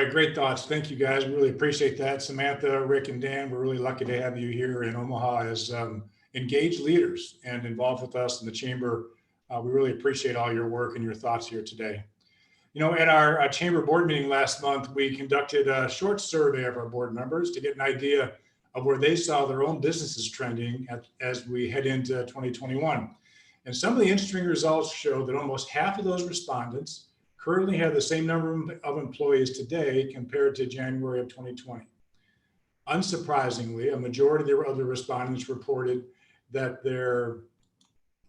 right, great thoughts. Thank you, guys. We really appreciate that. Samantha, Rick, and Dan, we're really lucky to have you here in Omaha as engaged leaders and involved with us in the chamber. We really appreciate all your work and your thoughts here today. At our chamber board meeting last month, we conducted a short survey of our board members to get an idea of where they saw their own businesses trending as we head into 2021. And some of the interesting results show that almost half of those respondents currently have the same number of employees today compared to January of 2020. Unsurprisingly, a majority of the respondents reported that their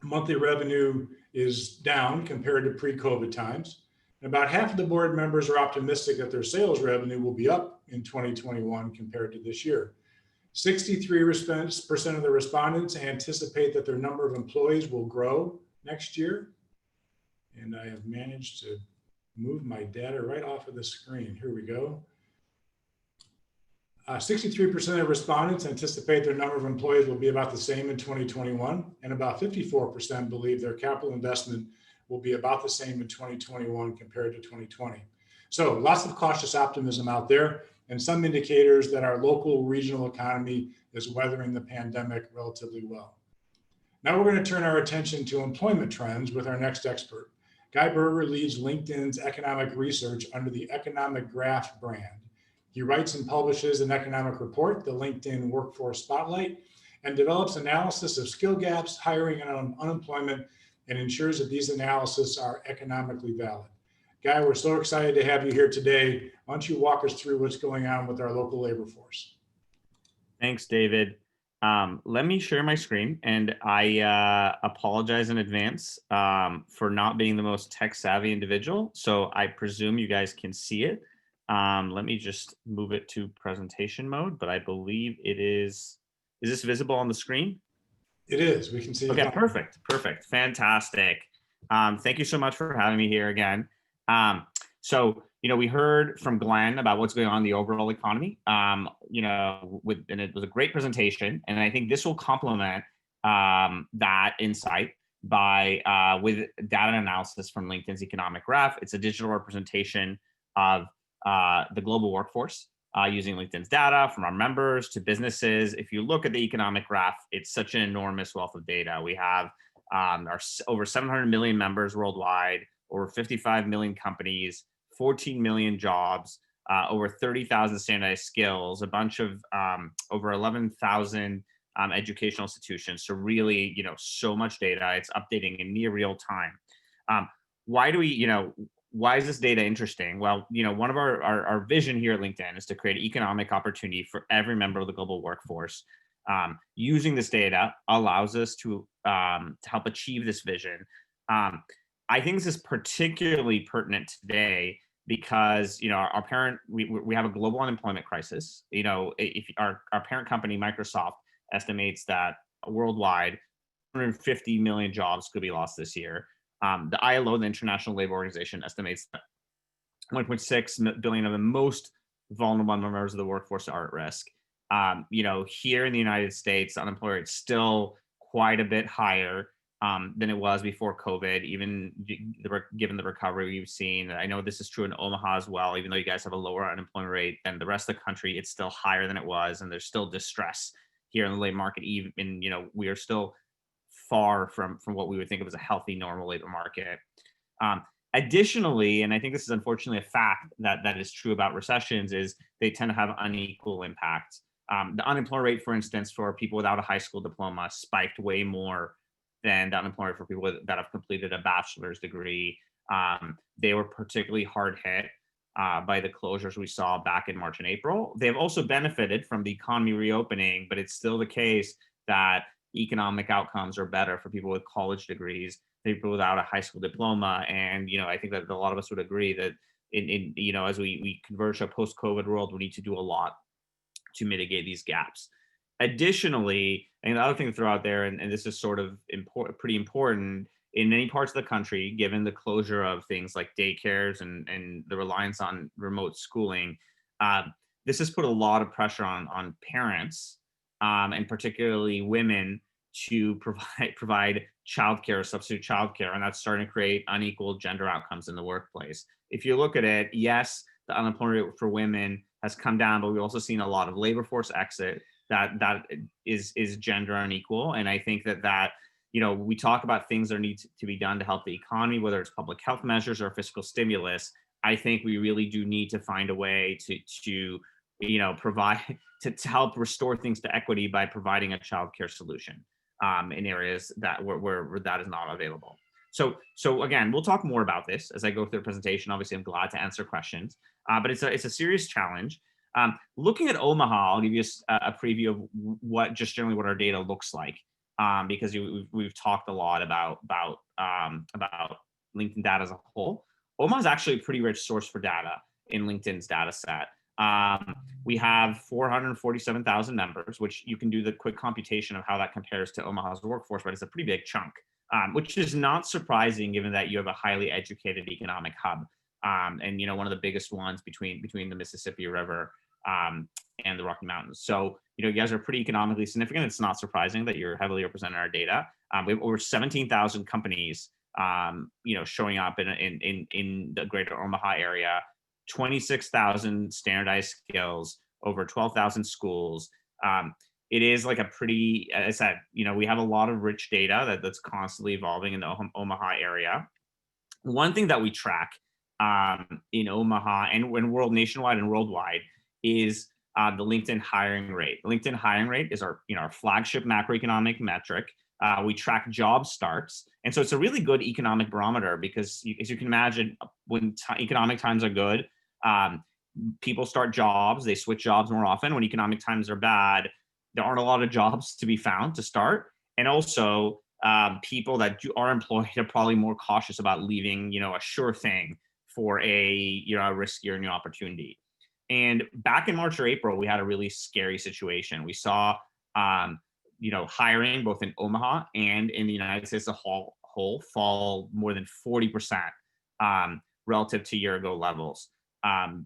monthly revenue is down compared to pre-COVID times. And about half of the board members are optimistic that their sales revenue will be up in 2021 compared to this year. 63% of the respondents anticipate that their number of employees will grow next year. And I have managed to move my data right off of the screen. Here we go. 63% of respondents anticipate their number of employees will be about the same in 2021, and about 54% believe their capital investment will be about the same in 2021 compared to 2020. So lots of cautious optimism out there, and some indicators that our local regional economy is weathering the pandemic relatively well. Now we're going to turn our attention to employment trends with our next expert. Guy Berger leads LinkedIn's economic research under the Economic Graph brand. He writes and publishes an economic report, the LinkedIn Workforce Spotlight, and develops analysis of skill gaps, hiring, and unemployment, and ensures that these analyses are economically valid. Guy, we're so excited to have you here today. Why don't you walk us through what's going on with our local labor force? Thanks, David. Let me share my screen, and I apologize in advance for not being the most tech-savvy individual. So I presume you guys can see it. Let me just move it to presentation mode, but I believe it is. Is this visible on the screen? It is. We can see it. Okay, perfect. Fantastic. Thank you so much for having me here again. So, we heard from Glenn about what's going on in the overall economy, and it was a great presentation. And I think this will complement that insight with data analysis from LinkedIn's Economic Graph. It's a digital representation of the global workforce using LinkedIn's data from our members to businesses. If you look at the Economic Graph, it's such an enormous wealth of data. We have our over 700 million members worldwide, over 55 million companies, 14 million jobs, over 30,000 standardized skills, a bunch of over 11,000 educational institutions. So really, so much data. It's updating in near real time. Why is this data interesting? Well, one of our vision here at LinkedIn is to create economic opportunity for every member of the global workforce. Using this data allows us to help achieve this vision. I think this is particularly pertinent today because we have a global unemployment crisis. If our parent company Microsoft estimates that worldwide 150 million jobs could be lost this year. The ILO, the International Labor Organization, estimates that 1.6 billion of the most vulnerable members of the workforce are at risk. Here in the United States, the unemployment rate is still quite a bit higher than it was before COVID, even given the recovery we've seen. I know this is true in Omaha as well. Even though you guys have a lower unemployment rate than the rest of the country, it's still higher than it was, and there's still distress here in the labor market. Even we are still far from what we would think of as a healthy, normal labor market. Additionally, and I think this is unfortunately a fact that is true about recessions, is they tend to have unequal impact. The unemployment rate, for instance, for people without a high school diploma spiked way more than the unemployment for people that have completed a bachelor's degree. They were particularly hard hit by the closures we saw back in March and April. They've also benefited from the economy reopening, but it's still the case that economic outcomes are better for people with college degrees, people without a high school diploma. And, I think that a lot of us would agree that as we converge to a post-COVID world, we need to do a lot to mitigate these gaps. Additionally, and the other thing to throw out there, and this is sort of pretty important, in many parts of the country, given the closure of things like daycares and the reliance on remote schooling, this has put a lot of pressure on parents, and particularly women, to provide childcare, substitute childcare, and that's starting to create unequal gender outcomes in the workplace. If you look at it, yes, the unemployment rate for women has come down, but we've also seen a lot of labor force exit that is gender unequal. And I think that we talk about things that need to be done to help the economy, whether it's public health measures or fiscal stimulus. I think we really do need to find a way to provide to help restore things to equity by providing a childcare solution in areas that where that is not available. So again, we'll talk more about this as I go through the presentation. Obviously, I'm glad to answer questions, but it's a serious challenge. Looking at Omaha, I'll give you a preview of what generally what our data looks like, because we've talked a lot about LinkedIn data as a whole. Omaha is actually a pretty rich source for data in LinkedIn's data set. We have 447,000 members, which you can do the quick computation of how that compares to Omaha's workforce, but it's a pretty big chunk, which is not surprising given that you have a highly educated economic hub, and one of the biggest ones between the Mississippi River and the Rocky Mountains. So you guys are pretty economically significant. It's not surprising that you're heavily represented in our data. We have over 17,000 companies showing up in the greater Omaha area, 26,000 standardized skills, over 12,000 schools. It is like a pretty, as I said, we have a lot of rich data that's constantly evolving in the Omaha area. One thing that we track in Omaha and world nationwide and worldwide is the LinkedIn hiring rate. The LinkedIn hiring rate is our flagship macroeconomic metric. We track job starts. And so it's a really good economic barometer because as you can imagine, when economic times are good, people start jobs, they switch jobs more often. When economic times are bad, there aren't a lot of jobs to be found to start. And also people that are employed are probably more cautious about leaving, a sure thing for a riskier new opportunity. And back in March or April, we had a really scary situation. We saw hiring both in Omaha and in the United States as a whole fall more than 40% relative to year ago levels.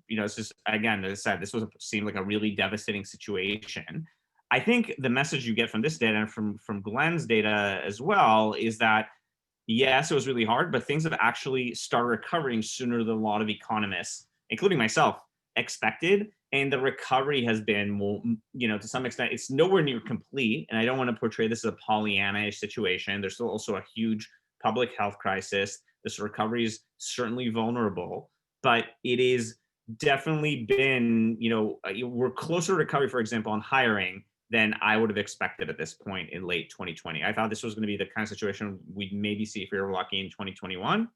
It's just, again, as I said, this seemed like a really devastating situation. I think the message you get from this data and from Glenn's data as well is that, yes, it was really hard, but things have actually started recovering sooner than a lot of economists, including myself, expected. And the recovery has been, to some extent, it's nowhere near complete. And I don't want to portray this as a Pollyanna-ish situation. There's still also a huge public health crisis. This recovery is certainly vulnerable, but it is definitely been, we're closer to recovery, for example, on hiring than I would have expected at this point in late 2020. I thought this was going to be the kind of situation we'd maybe see if we were lucky in 2021.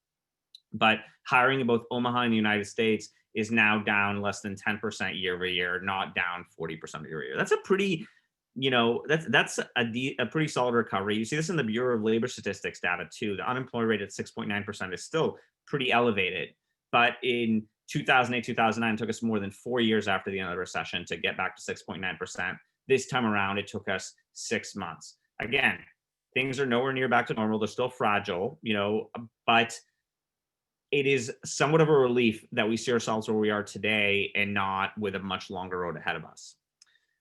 But hiring in both Omaha and the United States is now down less than 10% year over year, not down 40% year over year. That's a pretty, that's a pretty solid recovery. You see this in the Bureau of Labor Statistics data too. The unemployment rate at 6.9% is still pretty elevated. But in 2008, 2009, it took us more than 4 years after the end of the recession to get back to 6.9%. This time around, it took us 6 months. Again, things are nowhere near back to normal. They're still fragile, but it is somewhat of a relief that we see ourselves where we are today and not with a much longer road ahead of us.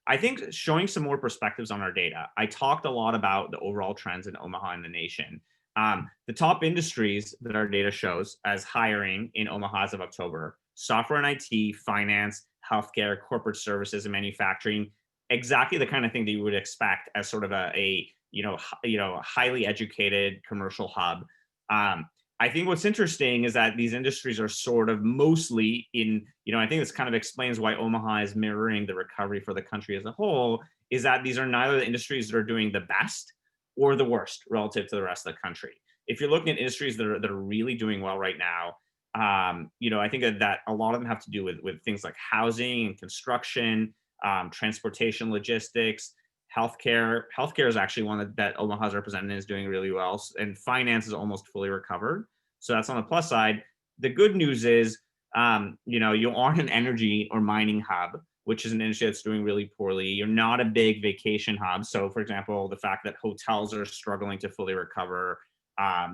I think showing some more perspectives on our data, I talked a lot about the overall trends in Omaha and the nation. The top industries that our data shows as hiring in Omaha as of October: software and IT, finance, healthcare, corporate services, and manufacturing. Exactly the kind of thing that you would expect as sort of a highly educated commercial hub. I think what's interesting is that these industries are sort of mostly in, I think this kind of explains why Omaha is mirroring the recovery for the country as a whole, is that these are neither the industries that are doing the best or the worst relative to the rest of the country. If you're looking at industries that are really doing well right now, I think that a lot of them have to do with things like housing and construction, transportation, logistics, healthcare. Healthcare is actually one that Omaha's represented is doing really well, and finance is almost fully recovered. So that's on the plus side. The good news is, you aren't an energy or mining hub, which is an industry that's doing really poorly. You're not a big vacation hub. So, for example, the fact that hotels are struggling to fully recover.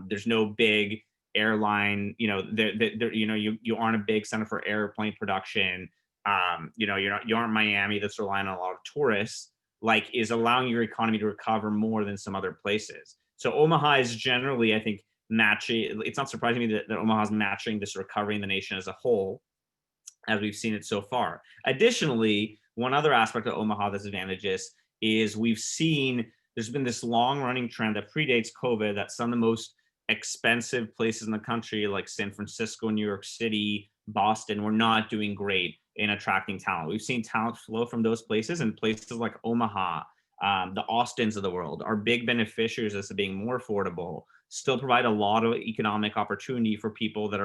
There's no big airline. You aren't a big center for airplane production. You aren't Miami that's relying on a lot of tourists, like is allowing your economy to recover more than some other places. So Omaha is generally, I think, matching. It's not surprising me that Omaha is matching this recovery in the nation as a whole. as we've seen it so far. Additionally, one other aspect of Omaha that's advantageous is we've seen there's been this long running trend that predates COVID that some of the most expensive places in the country, like San Francisco, New York City, Boston, were not doing great in attracting talent. We've seen talent flow from those places, and places like Omaha, the Austins of the world are big beneficiaries as to being more affordable, still provide a lot of economic opportunity for people that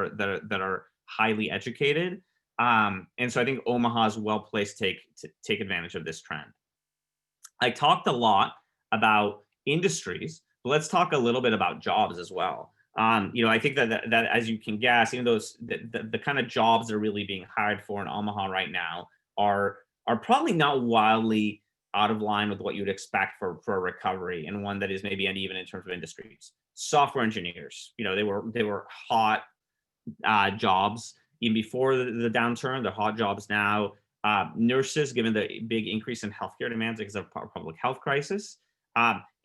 are highly educated. And so I think Omaha is well placed to take advantage of this trend. I talked a lot about industries, but let's talk a little bit about jobs as well. I think that as you can guess, even those the kind of jobs that are really being hired for in Omaha right now are probably not wildly out of line with what you'd expect for a recovery, and one that is maybe uneven in terms of industries. Software engineers, they were hot jobs even before the downturn. They're hot jobs now. Nurses, given the big increase in healthcare demands because of public health crisis.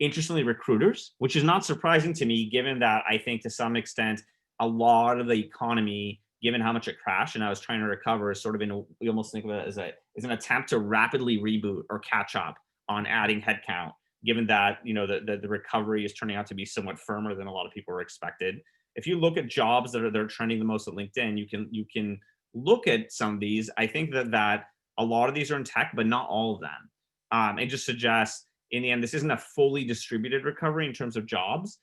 Interestingly, recruiters, which is not surprising to me, given that I think to some extent a lot of the economy, given how much it crashed and I was trying to recover, is sort of we almost think of it as an attempt to rapidly reboot or catch up on adding headcount, given that the recovery is turning out to be somewhat firmer than a lot of people were expected. If you look at jobs that are trending the most at LinkedIn, you can look at some of these. I think that a lot of these are in tech, but not all of them. It just suggests, in the end, this isn't a fully distributed recovery in terms of jobs,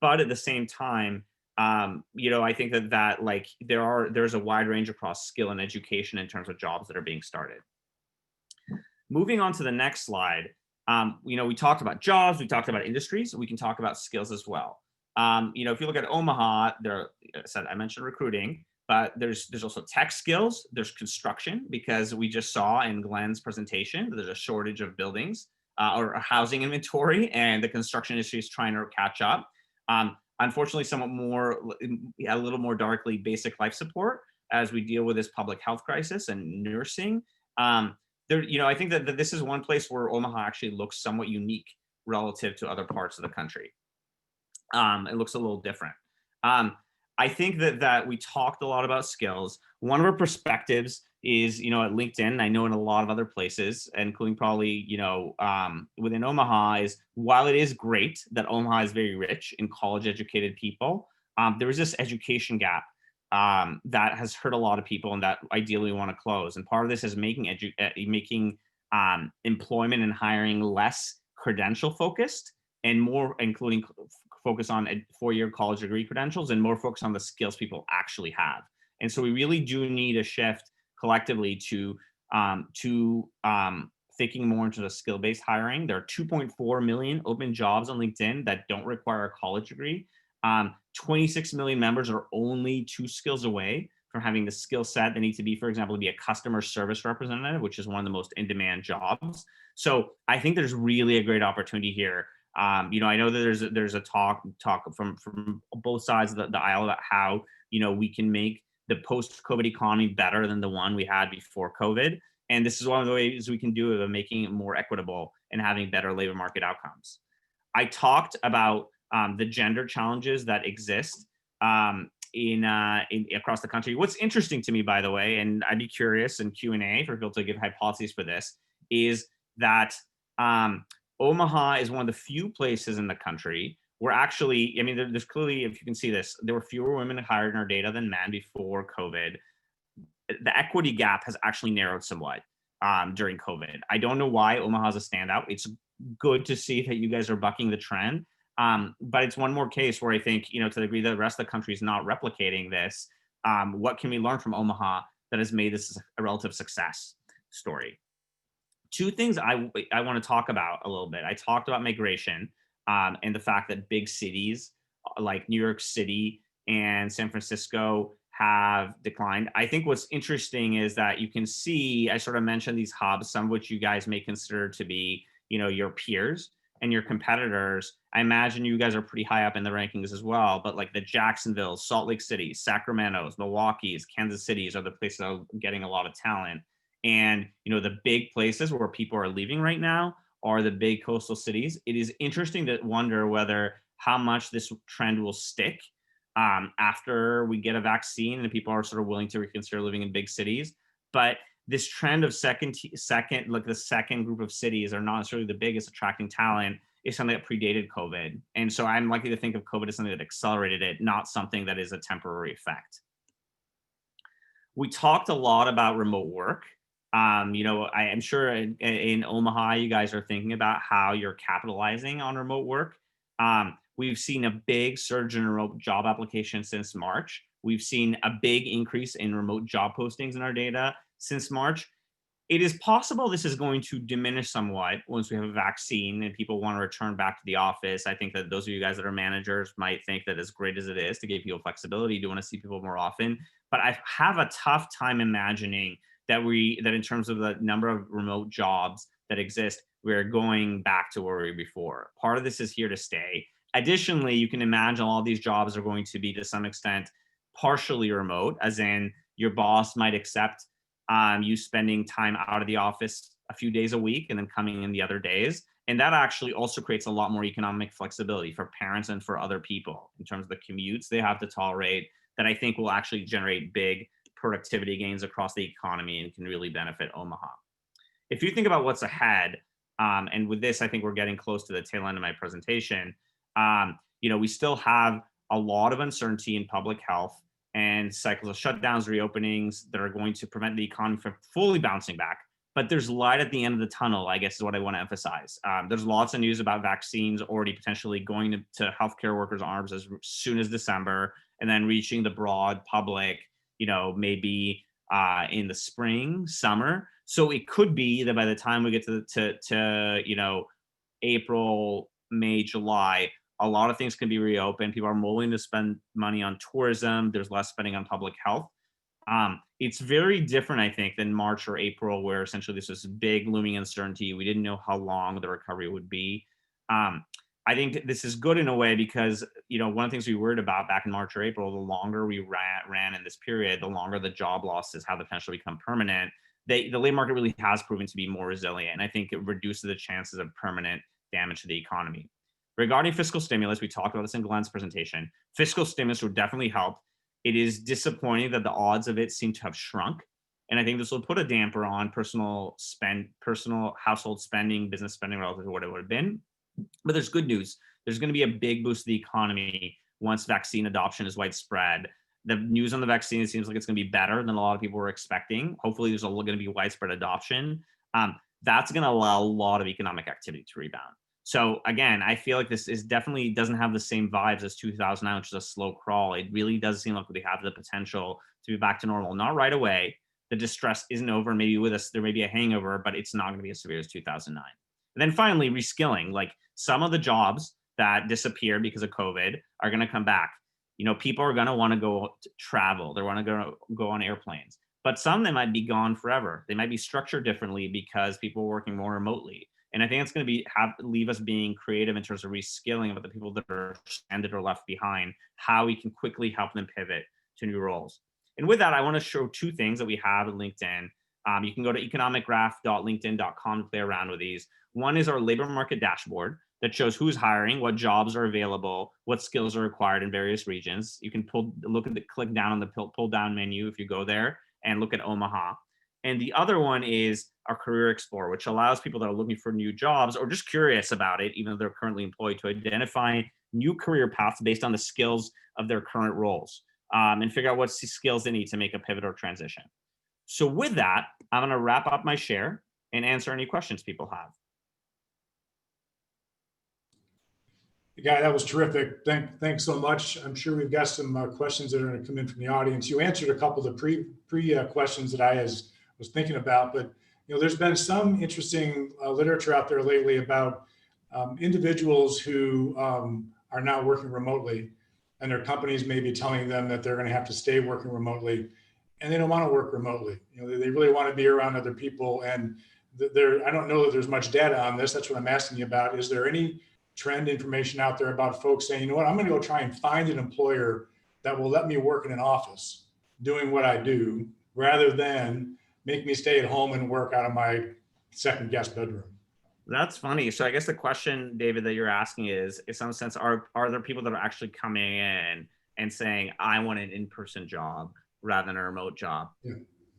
but at the same time, I think that like there's a wide range across skill and education in terms of jobs that are being started. Moving on to the next slide, we talked about jobs, we talked about industries, we can talk about skills as well. If you look at Omaha, I mentioned recruiting, but there's also tech skills, there's construction, because we just saw in Glenn's presentation that there's a shortage of buildings or a housing inventory, and the construction industry is trying to catch up. Unfortunately, a little more darkly, basic life support as we deal with this public health crisis, and nursing. I think that this is one place where Omaha actually looks somewhat unique relative to other parts of the country. It looks a little different. I think that we talked a lot about skills. One of our perspectives is, at LinkedIn, I know in a lot of other places, including probably, within Omaha, is while it is great that Omaha is very rich in college educated people, there is this education gap that has hurt a lot of people, and that ideally we want to close. And part of this is making employment and hiring less credential focused and more including focus on a 4-year college degree credentials and more focus on the skills people actually have. And so we really do need a shift collectively to thinking more into the skill-based hiring. There are 2.4 million open jobs on LinkedIn that don't require a college degree. 26 million members are only 2 skills away from having the skill set they need to be, for example, to be a customer service representative, which is one of the most in-demand jobs. So I think there's really a great opportunity here. I know that there's a talk from both sides of the aisle about how we can make the post-COVID economy better than the one we had before COVID, and this is one of the ways we can do it, of making it more equitable and having better labor market outcomes. I talked about the gender challenges that exist in across the country. What's interesting to me, by the way, and I'd be curious in Q&A for people to give hypotheses for this, is that Omaha is one of the few places in the country where actually, there's clearly, if you can see this, there were fewer women hired in our data than men before COVID. The equity gap has actually narrowed somewhat during COVID. I don't know why Omaha is a standout. It's good to see that you guys are bucking the trend. But it's one more case where I think, to the degree that the rest of the country is not replicating this, what can we learn from Omaha that has made this a relative success story? 2 things I want to talk about a little bit. I talked about migration and the fact that big cities like New York City and San Francisco have declined. I think what's interesting is that you can see, I sort of mentioned these hubs, some of which you guys may consider to be, your peers and your competitors. I imagine you guys are pretty high up in the rankings as well, but like the Jacksonville, Salt Lake City, Sacramento's, Milwaukee's, Kansas City's are the places that are getting a lot of talent. And, the big places where people are leaving right now are the big coastal cities. It is interesting to wonder how much this trend will stick after we get a vaccine and people are sort of willing to reconsider living in big cities. But this trend of like the second group of cities are not necessarily the biggest attracting talent is something that predated COVID. And so I'm likely to think of COVID as something that accelerated it, not something that is a temporary effect. We talked a lot about remote work. I am sure in Omaha, you guys are thinking about how you're capitalizing on remote work. We've seen a big surge in remote job applications since March. We've seen a big increase in remote job postings in our data since March. It is possible this is going to diminish somewhat once we have a vaccine and people want to return back to the office. I think that those of you guys that are managers might think that as great as it is to give people flexibility, you do want to see people more often. But I have a tough time imagining that in terms of the number of remote jobs that exist, we're going back to where we were before. Part of this is here to stay. Additionally, you can imagine all these jobs are going to be to some extent partially remote, as in your boss might accept you spending time out of the office a few days a week and then coming in the other days. And that actually also creates a lot more economic flexibility for parents and for other people in terms of the commutes they have to tolerate, that I think will actually generate big productivity gains across the economy and can really benefit Omaha. If you think about what's ahead, and with this, I think we're getting close to the tail end of my presentation. We still have a lot of uncertainty in public health and cycles of shutdowns, reopenings that are going to prevent the economy from fully bouncing back. But there's light at the end of the tunnel, I guess is what I want to emphasize. There's lots of news about vaccines already potentially going to healthcare workers' arms as soon as December, and then reaching the broad public, maybe in the spring, summer. So it could be that by the time we get to April, May, July, a lot of things can be reopened. People are more willing to spend money on tourism. There's less spending on public health. It's very different, I think, than March or April, where essentially this was big looming uncertainty. We didn't know how long the recovery would be. I think this is good in a way because, one of the things we worried about back in March or April, the longer we ran in this period, the longer the job losses have the potential to become permanent. The labor market really has proven to be more resilient, and I think it reduces the chances of permanent damage to the economy. Regarding fiscal stimulus, we talked about this in Glenn's presentation. Fiscal stimulus would definitely help. It is disappointing that the odds of it seem to have shrunk. And I think this will put a damper on personal household spending, business spending relative to what it would have been. But there's good news. There's going to be a big boost to the economy once vaccine adoption is widespread. The news on the vaccine, it seems like it's going to be better than a lot of people were expecting. Hopefully there's going to be widespread adoption. That's going to allow a lot of economic activity to rebound. So again, I feel like this is definitely doesn't have the same vibes as 2009, which is a slow crawl. It really does seem like we have the potential to be back to normal. Not right away. The distress isn't over. Maybe with us, there may be a hangover, but it's not going to be as severe as 2009. And then finally, reskilling. Like some of the jobs that disappeared because of COVID are going to come back. People are going to want to go travel. They want to go on airplanes. But some that might be gone forever. They might be structured differently because people are working more remotely. And I think it's going to leave us being creative in terms of reskilling about the people that are stranded or left behind, how we can quickly help them pivot to new roles. And with that, I want to show two things that we have in LinkedIn. You can go to economicgraph.linkedin.com to play around with these. One is our labor market dashboard that shows who's hiring, what jobs are available, what skills are required in various regions. You can click down on the pull down menu if you go there and look at Omaha. And the other one is our Career Explorer, which allows people that are looking for new jobs or just curious about it, even though they're currently employed, to identify new career paths based on the skills of their current roles and figure out what skills they need to make a pivot or transition. So with that, I'm going to wrap up my share and answer any questions people have. Yeah, that was terrific. Thanks so much. I'm sure we've got some questions that are going to come in from the audience. You answered a couple of the pre questions that I was thinking about, but there's been some interesting literature out there lately about individuals who are now working remotely, and their companies may be telling them that they're going to have to stay working remotely, and they don't want to work remotely. They really want to be around other people, and I don't know that there's much data on this. That's what I'm asking you about. Is there any trend information out there about folks saying, I'm going to go try and find an employer that will let me work in an office doing what I do, rather than make me stay at home and work out of my second guest bedroom? That's funny. So I guess the question, David, that you're asking is, in some sense, are there people that are actually coming in and saying, I want an in-person job rather than a remote job? Yeah.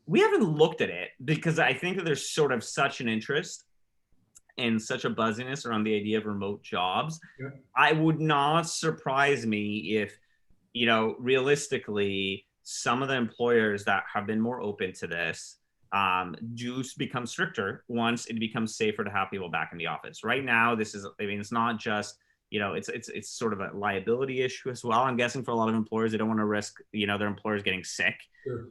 We haven't looked at it because I think that there's sort of such an interest and such a buzziness around the idea of remote jobs. Yeah. I would not surprise me if, realistically, some of the employers that have been more open to this do become stricter once it becomes safer to have people back in the office. Right now, it's not just, it's sort of a liability issue as well. I'm guessing for a lot of employers, they don't want to risk, their employers getting sick. Sure.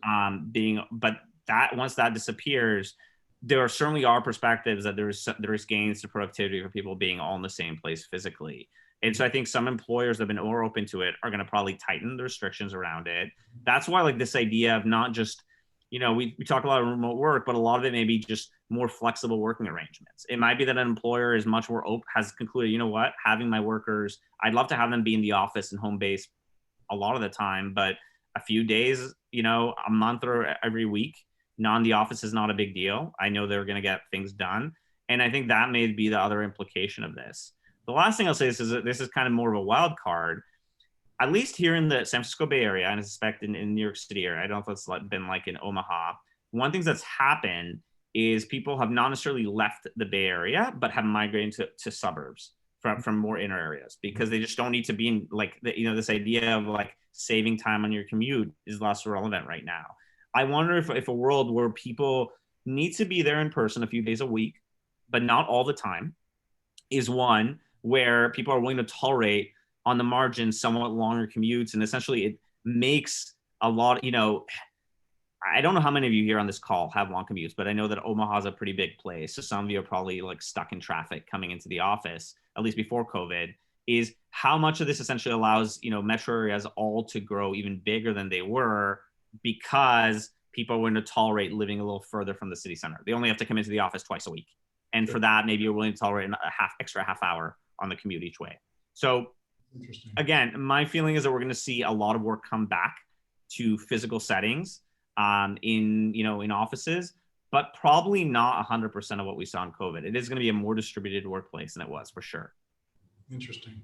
But that once that disappears, there certainly are perspectives that there's gains to productivity for people being all in the same place physically. And so I think some employers that have been more open to it are going to probably tighten the restrictions around it. That's why like this idea of not just, we talk a lot of remote work, but a lot of it may be just more flexible working arrangements. It might be that an employer is much more open, has concluded, having my workers, I'd love to have them be in the office and home base a lot of the time, but a few days, a month or every week, non the office is not a big deal. I know they're going to get things done. And I think that may be the other implication of this. The last thing I'll say is that this is kind of more of a wild card, at least here in the San Francisco Bay Area, and I suspect in New York City area. I don't know if it's been like in Omaha. One thing that's happened is people have not necessarily left the Bay Area, but have migrated to suburbs from more inner areas because they just don't need to be in like, this idea of like saving time on your commute is less relevant right now. I wonder if a world where people need to be there in person a few days a week, but not all the time, is one where people are willing to tolerate on the margin somewhat longer commutes. And essentially it makes a lot, I don't know how many of you here on this call have long commutes, but I know that Omaha is a pretty big place. So some of you are probably like stuck in traffic coming into the office, at least before COVID, is how much of this essentially allows, metro areas all to grow even bigger than they were because people are willing to tolerate living a little further from the city center. They only have to come into the office twice a week. And for that, maybe you're willing to tolerate extra half hour on the commute each way. So again, my feeling is that we're going to see a lot of work come back to physical settings in offices, but probably not 100% of what we saw in COVID. It is going to be a more distributed workplace than it was for sure. Interesting.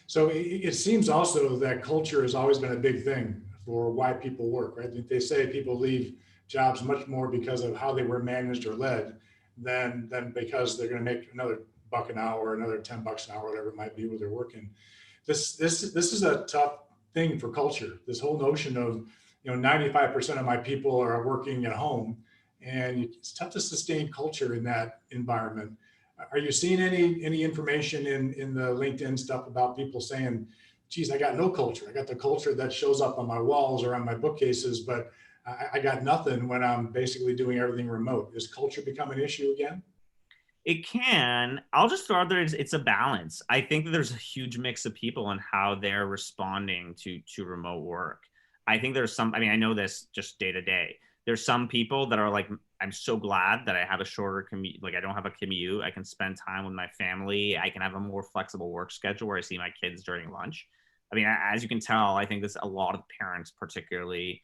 So it seems also that culture has always been a big thing for why people work, right? They say people leave jobs much more because of how they were managed or led than because they're going to make another $1 an hour, another $10 an hour, whatever it might be where they're working. This is a tough thing for culture. This whole notion of 95% of my people are working at home, and it's tough to sustain culture in that environment. Are you seeing any information in the LinkedIn stuff about people saying, geez, I got no culture. I got the culture that shows up on my walls or on my bookcases, but I got nothing when I'm basically doing everything remote. Does culture become an issue again? It can. I'll just throw out there, it's a balance. I think that there's a huge mix of people and how they're responding to remote work. I think there's some, I know this just day to day. There's some people that are like, I'm so glad that I have a shorter commute. Like I don't have a commute. I can spend time with my family. I can have a more flexible work schedule where I see my kids during lunch. As you can tell, I think this a lot of parents, particularly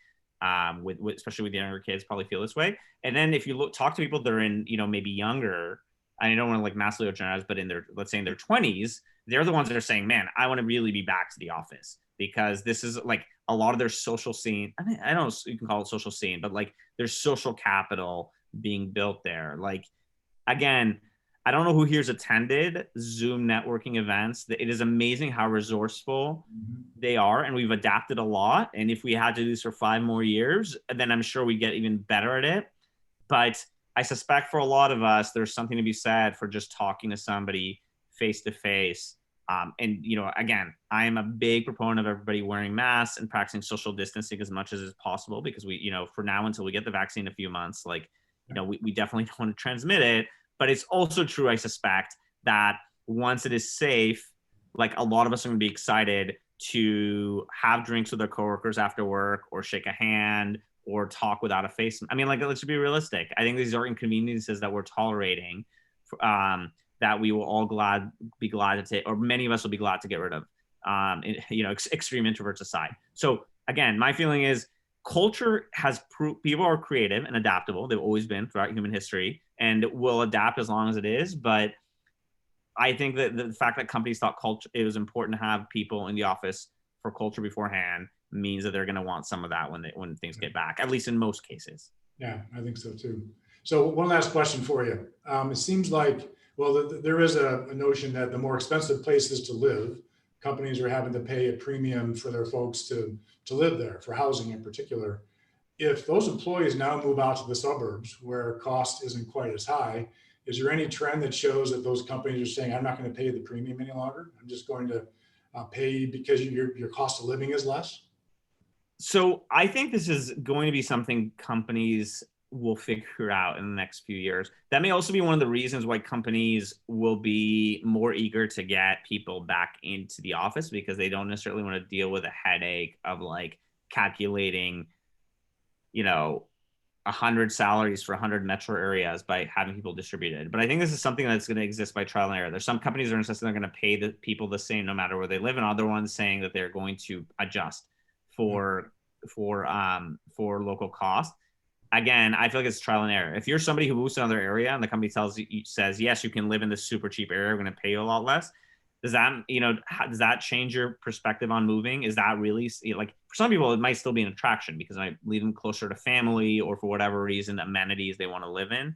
with especially with younger kids, probably feel this way. And then if you talk to people that are in, maybe younger, I don't want to like massively generalize, but let's say in their 20s, they're the ones that are saying, man, I want to really be back to the office because this is like a lot of their social scene. I don't know if you can call it social scene, but like there's social capital being built there. Like, again, I don't know who here's attended Zoom networking events. It is amazing how resourceful they are. And we've adapted a lot. And if we had to do this for 5 more years, then I'm sure we get even better at it. But I suspect for a lot of us, there's something to be said for just talking to somebody face to face. And, again, I am a big proponent of everybody wearing masks and practicing social distancing as much as is possible because we, for now, until we get the vaccine in a few months, like, we definitely don't want to transmit it. But it's also true, I suspect, that once it is safe, like a lot of us are going to be excited to have drinks with our coworkers after work or shake a hand or talk without a face. Let's be realistic. I think these are inconveniences that we're tolerating that we will all be glad to take, or many of us will be glad to get rid of, extreme introverts aside. So again, my feeling is culture has people are creative and adaptable. They've always been throughout human history and will adapt as long as it is. But I think that the fact that companies thought culture, it was important to have people in the office for culture beforehand means that they're going to want some of that when things get back, at least in most cases. Yeah, I think so too. So one last question for you. It seems like, well, there is a notion that the more expensive places to live, companies are having to pay a premium for their folks to live there, for housing in particular. If those employees now move out to the suburbs where cost isn't quite as high, is there any trend that shows that those companies are saying, I'm not going to pay the premium any longer? I'm just going to pay because your cost of living is less? So I think this is going to be something companies will figure out in the next few years. That may also be one of the reasons why companies will be more eager to get people back into the office, because they don't necessarily want to deal with a headache of like calculating, you know, 100 salaries for 100 metro areas by having people distributed. But I think this is something that's going to exist by trial and error. There's some companies that are insisting they're going to pay the people the same no matter where they live, and other ones saying that they're going to adjust for local cost. Again, I feel like it's trial and error. If you're somebody who moves to another area and the company says yes, you can live in this super cheap area, we're going to pay you a lot less. Does that, does that change your perspective on moving? Is that really, like, for some people it might still be an attraction because it might lead them closer to family, or for whatever reason amenities they want to live in.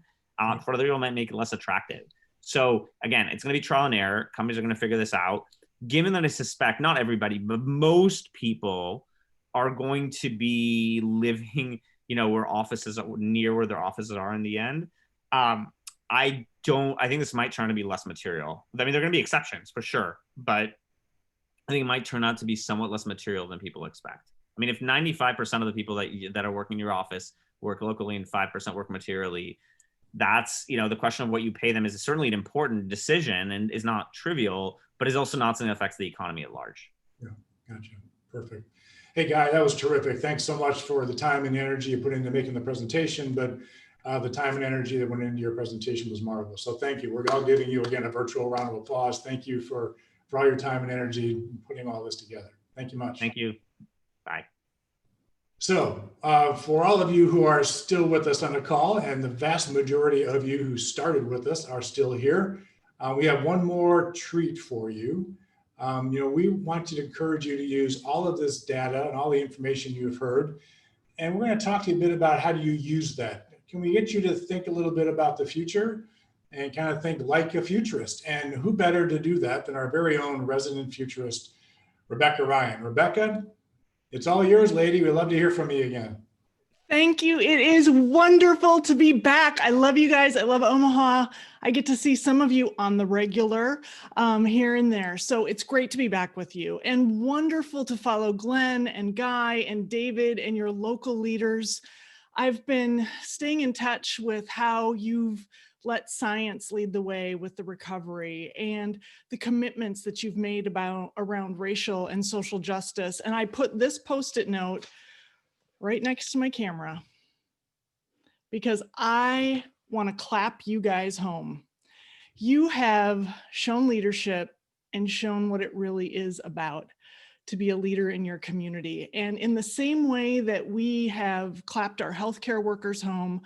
For other people it might make it less attractive. So again, it's going to be trial and error. Companies are going to figure this out. Given that I suspect not everybody, but most people are going to be living, where offices are near where their offices are in the end. I think this might turn to be less material. I mean, there are going to be exceptions for sure, but I think it might turn out to be somewhat less material than people expect. I mean, if 95% of the people that are working in your office work locally and 5% work materially, that's, the question of what you pay them is certainly an important decision and is not trivial, but is also not something that affects the economy at large. Yeah, gotcha. Perfect. Hey, Guy, that was terrific. Thanks so much for the time and energy you put into making the presentation, but the time and energy that went into your presentation was marvelous. So thank you. We're all giving you, again, a virtual round of applause. Thank you for all your time and energy putting all this together. Thank you much. Thank you. Bye. So for all of you who are still with us on the call, and the vast majority of you who started with us are still here, we have one more treat for you. We want to encourage you to use all of this data and all the information you've heard. And we're going to talk to you a bit about how do you use that. Can we get you to think a little bit about the future and kind of think like a futurist? And who better to do that than our very own resident futurist, Rebecca Ryan. Rebecca, it's all yours, lady. We'd love to hear from you again. Thank you. It is wonderful to be back. I love you guys. I love Omaha. I get to see some of you on the regular here and there. So it's great to be back with you, and wonderful to follow Glenn and Guy and David and your local leaders. I've been staying in touch with how you've let science lead the way with the recovery and the commitments that you've made around racial and social justice. And I put this Post-it note right next to my camera because I want to clap you guys home. You have shown leadership and shown what it really is about to be a leader in your community. And in the same way that we have clapped our healthcare workers home,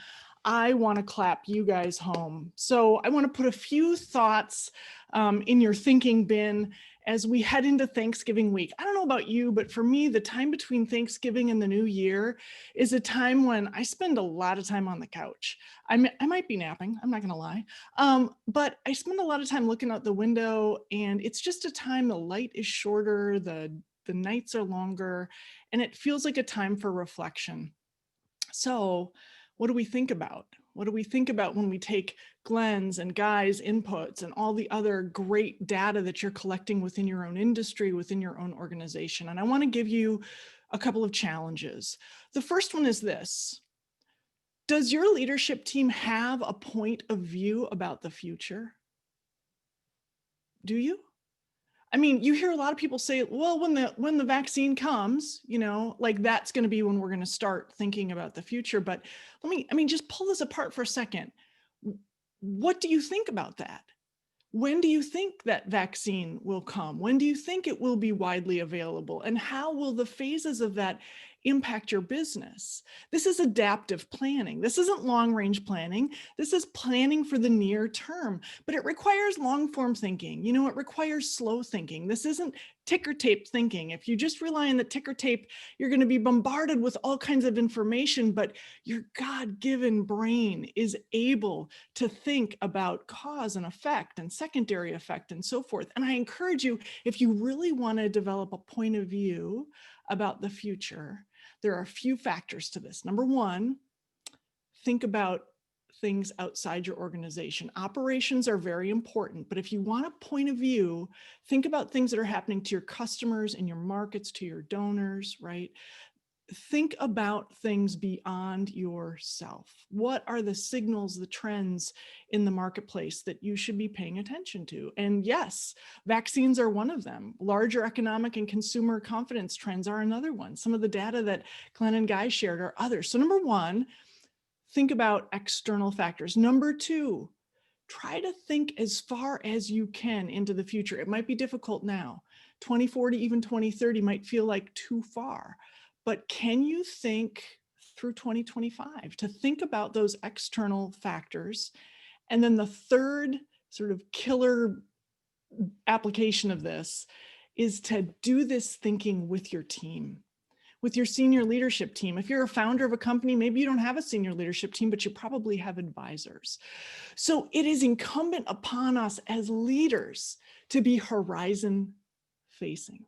I want to clap you guys home. So I want to put a few thoughts in your thinking bin as we head into Thanksgiving week. I don't know about you, but for me, the time between Thanksgiving and the new year is a time when I spend a lot of time on the couch. I might be napping, I'm not gonna lie, but I spend a lot of time looking out the window, and it's just a time the light is shorter, the nights are longer, and it feels like a time for reflection. So what do we think about? What do we think about when we take Glenn's and Guy's inputs and all the other great data that you're collecting within your own industry, within your own organization? And I want to give you a couple of challenges. The first one is this: does your leadership team have a point of view about the future? Do you? I mean, you hear a lot of people say, well, when the vaccine comes, like that's going to be when we're going to start thinking about the future. But just pull this apart for a second. What do you think about that? When do you think that vaccine will come? When do you think it will be widely available? And how will the phases of that impact your business. This is adaptive planning. This isn't long-range planning. This is planning for the near term, but it requires long-form thinking. It requires slow thinking. This isn't ticker tape thinking. If you just rely on the ticker tape, you're going to be bombarded with all kinds of information, but your God-given brain is able to think about cause and effect and secondary effect and so forth. And I encourage you, if you really want to develop a point of view about the future, there are a few factors to this. Number one, think about things outside your organization. Operations are very important, but if you want a point of view, think about things that are happening to your customers and your markets, to your donors, right? Think about things beyond yourself. What are the signals, the trends in the marketplace that you should be paying attention to? And yes, vaccines are one of them. Larger economic and consumer confidence trends are another one. Some of the data that Glenn and Guy shared are others. So number one, think about external factors. Number two, try to think as far as you can into the future. It might be difficult now. 2040, even 2030 might feel like too far. But can you think through 2025 to think about those external factors? And then the third sort of killer application of this is to do this thinking with your team, with your senior leadership team. If you're a founder of a company, maybe you don't have a senior leadership team, but you probably have advisors. So it is incumbent upon us as leaders to be horizon facing.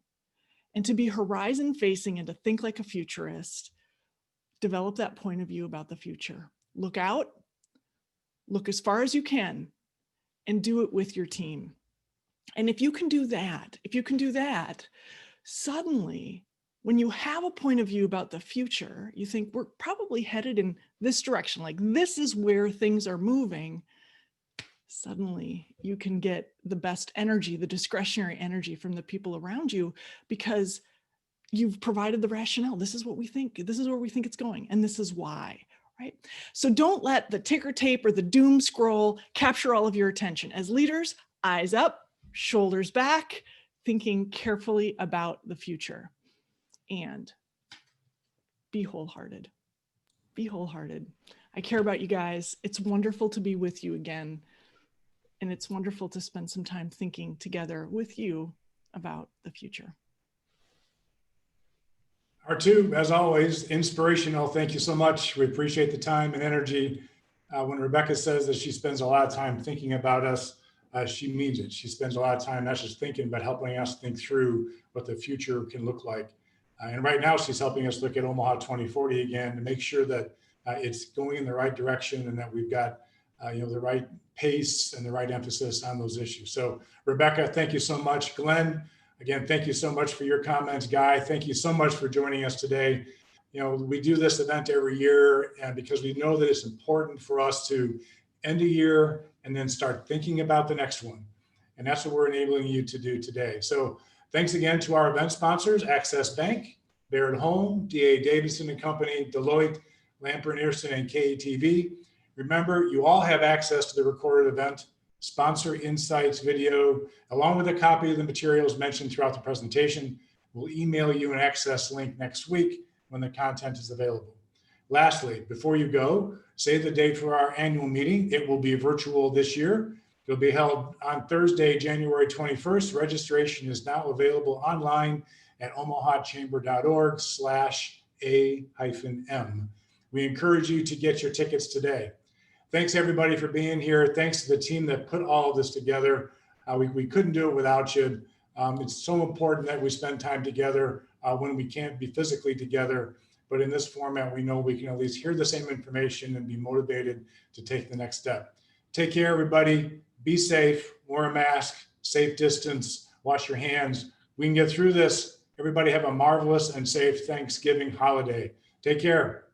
And to be horizon facing and to think like a futurist, develop that point of view about the future. Look out, look as far as you can, and do it with your team. And if you can do that, suddenly, when you have a point of view about the future, you think we're probably headed in this direction, like this is where things are moving. Suddenly you can get the best energy, the discretionary energy from the people around you, because you've provided the rationale. This is what we think. This is where we think it's going. And this is why, right? So don't let the ticker tape or the doom scroll capture all of your attention. As leaders, eyes up, shoulders back, thinking carefully about the future. And be wholehearted. Be wholehearted. I care about you guys. It's wonderful to be with you again. And it's wonderful to spend some time thinking together with you about the future. R2, as always, inspirational. Thank you so much. We appreciate the time and energy. When Rebecca says that she spends a lot of time thinking about us, she means it. She spends a lot of time not just thinking, but helping us think through what the future can look like. And right now, she's helping us look at Omaha 2040 again to make sure that it's going in the right direction and that we've got the right pace and the right emphasis on those issues. So Rebecca, thank you so much. Glenn, again, thank you so much for your comments. Guy, thank you so much for joining us today. We do this event every year, and because we know that it's important for us to end a year and then start thinking about the next one. And that's what we're enabling you to do today. So thanks again to our event sponsors, Access Bank, Baird Home, D.A. Davidson and Company, Deloitte, Lamper & Earson, and KATV. Remember, you all have access to the recorded event, sponsor insights video, along with a copy of the materials mentioned throughout the presentation. We'll email you an access link next week when the content is available. Lastly, before you go, save the date for our annual meeting. It will be virtual this year. It'll be held on Thursday, January 21st. Registration is now available online at omahachamber.org/a-m. We encourage you to get your tickets today. Thanks everybody for being here. Thanks to the team that put all of this together. We couldn't do it without you. It's so important that we spend time together when we can't be physically together. But in this format, we know we can at least hear the same information and be motivated to take the next step. Take care, everybody. Be safe, wear a mask, safe distance, wash your hands. We can get through this. Everybody have a marvelous and safe Thanksgiving holiday. Take care.